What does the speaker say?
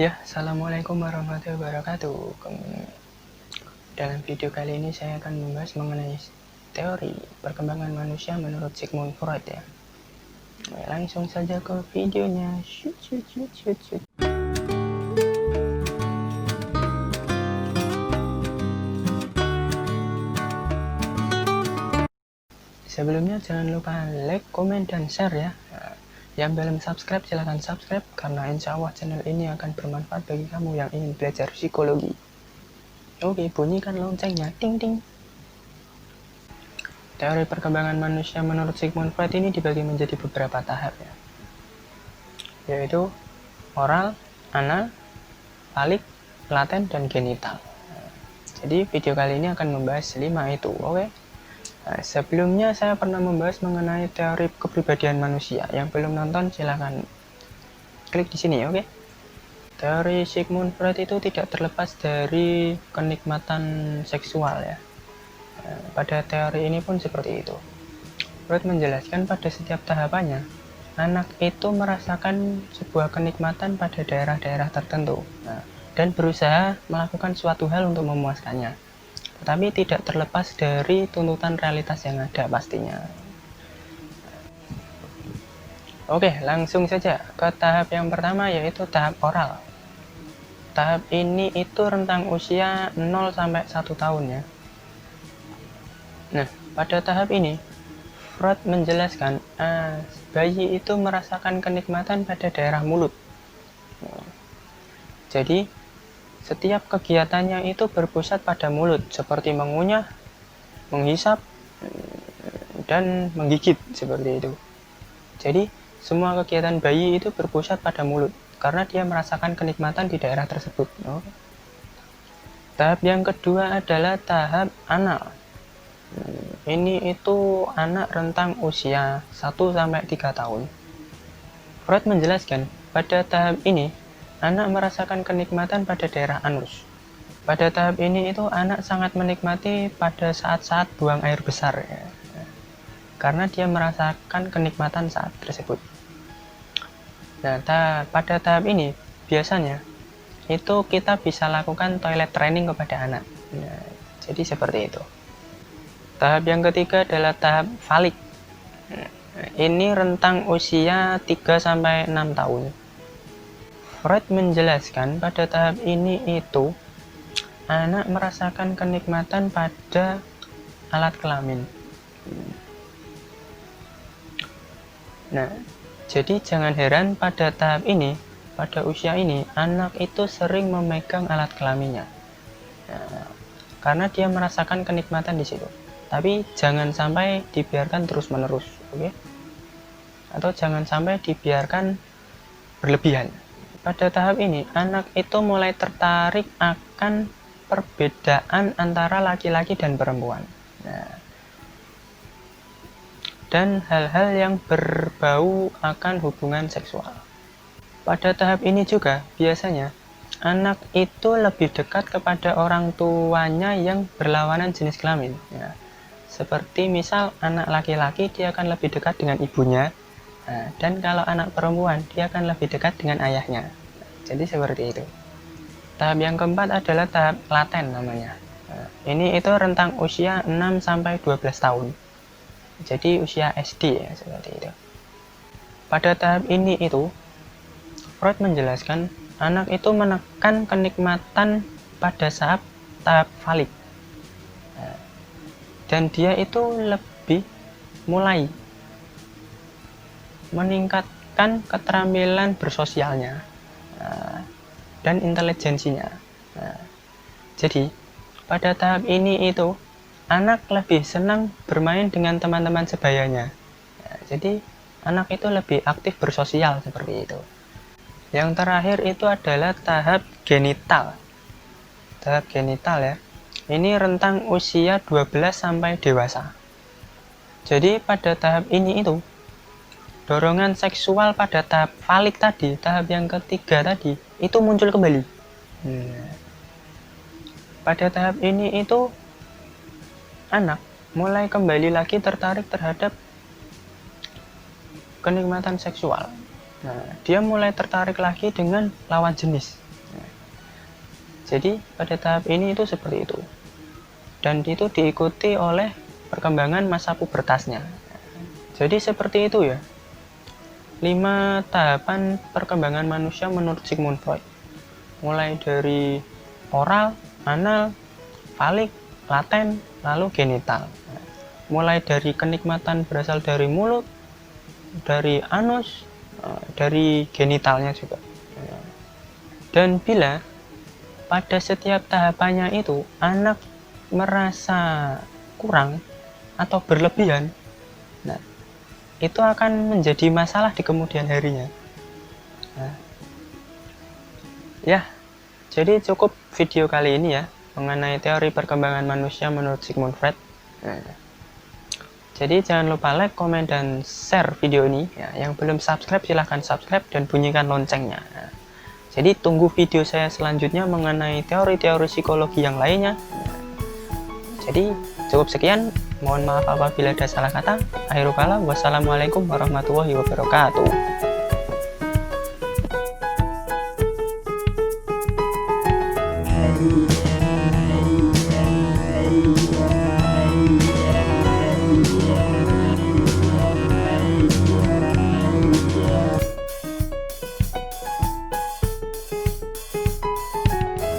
Ya, assalamualaikum warahmatullahi wabarakatuh. Dalam video kali ini saya akan membahas mengenai teori perkembangan manusia menurut Sigmund Freud ya. Langsung saja ke videonya. Shoot, shoot, shoot, shoot, shoot. Sebelumnya jangan lupa like, komen, dan share ya. Yang belum subscribe silahkan subscribe karena insya Allah channel ini akan bermanfaat bagi kamu yang ingin belajar psikologi. Oke, bunyikan loncengnya, ting ting. Teori perkembangan manusia menurut Sigmund Freud ini dibagi menjadi beberapa tahap ya, yaitu oral, anal, falik, laten, dan genital. Jadi video kali ini akan membahas 5 itu, oke? Sebelumnya saya pernah membahas mengenai teori kepribadian manusia. Yang belum nonton silahkan klik di sini, oke? Teori Sigmund Freud itu tidak terlepas dari kenikmatan seksual ya. Pada teori ini pun seperti itu. Freud menjelaskan pada setiap tahapannya, anak itu merasakan sebuah kenikmatan pada daerah-daerah tertentu dan berusaha melakukan suatu hal untuk memuaskannya. Tetapi tidak terlepas dari tuntutan realitas yang ada pastinya. Oke, langsung saja ke tahap yang pertama, yaitu tahap oral. Tahap ini itu rentang usia 0 sampai 1 tahun ya. Nah, pada tahap ini Freud menjelaskan bayi itu merasakan kenikmatan pada daerah mulut. Jadi setiap kegiatannya itu berpusat pada mulut, seperti mengunyah, menghisap, dan menggigit seperti itu. Jadi semua kegiatan bayi itu berpusat pada mulut karena dia merasakan kenikmatan di daerah tersebut. Tahap yang kedua adalah tahap anal. Ini itu anak rentang usia 1 sampai 3 tahun. Freud menjelaskan, pada tahap ini anak merasakan kenikmatan pada daerah anus. Pada tahap ini itu anak sangat menikmati pada saat-saat buang air besar ya. Karena dia merasakan kenikmatan saat tersebut. Nah, pada tahap ini biasanya itu kita bisa lakukan toilet training kepada anak. Nah, jadi seperti itu. Tahap yang ketiga adalah tahap falik. Ini rentang usia 3 sampai 6 tahun. Freud menjelaskan pada tahap ini itu anak merasakan kenikmatan pada alat kelamin. Nah, jadi jangan heran pada tahap ini, pada usia ini, anak itu sering memegang alat kelaminnya. Nah, karena dia merasakan kenikmatan di situ. Tapi jangan sampai dibiarkan terus-menerus, oke? Atau jangan sampai dibiarkan berlebihan. Pada tahap ini, anak itu mulai tertarik akan perbedaan antara laki-laki dan perempuan. Nah, dan hal-hal yang berbau akan hubungan seksual. Pada tahap ini juga, biasanya, anak itu lebih dekat kepada orang tuanya yang berlawanan jenis kelamin. Ya. Seperti misal anak laki-laki dia akan lebih dekat dengan ibunya, dan kalau anak perempuan dia akan lebih dekat dengan ayahnya. Jadi seperti itu. Tahap yang keempat adalah tahap laten namanya. Ini itu rentang usia 6 sampai 12 tahun. Jadi usia SD ya, seperti itu. Pada tahap ini itu Freud menjelaskan anak itu menekan kenikmatan pada saat tahap falik. Dan dia itu lebih mulai meningkatkan keterampilan bersosialnya dan intelijensinya. Jadi pada tahap ini itu anak lebih senang bermain dengan teman-teman sebayanya. Jadi anak itu lebih aktif bersosial seperti itu. Yang terakhir itu adalah tahap genital. Tahap genital ya. Ini rentang usia 12 sampai dewasa. Jadi pada tahap ini itu dorongan seksual pada tahap falik tadi, tahap yang ketiga tadi, itu muncul kembali. Pada tahap ini itu anak mulai kembali lagi tertarik terhadap kenikmatan seksual. Nah, dia mulai tertarik lagi dengan lawan jenis. Jadi pada tahap ini itu seperti itu. Dan itu diikuti oleh perkembangan masa pubertasnya. Jadi seperti itu ya. 5 tahapan perkembangan manusia menurut Sigmund Freud. Mulai dari oral, anal, falik, laten, lalu genital. Mulai dari kenikmatan berasal dari mulut, dari anus, dari genitalnya juga. Dan bila pada setiap tahapannya itu anak merasa kurang atau berlebihan, nah itu akan menjadi masalah di kemudian harinya. Nah, ya, jadi cukup video kali ini ya mengenai teori perkembangan manusia menurut Sigmund Freud. Nah, jadi jangan lupa like, komen, dan share video ini ya. Yang belum subscribe silahkan subscribe dan bunyikan loncengnya. Nah, jadi tunggu video saya selanjutnya mengenai teori-teori psikologi yang lainnya. Jadi cukup sekian. Mohon maaf apabila ada salah kata. Akhirul kalam, wassalamualaikum warahmatullahi wabarakatuh.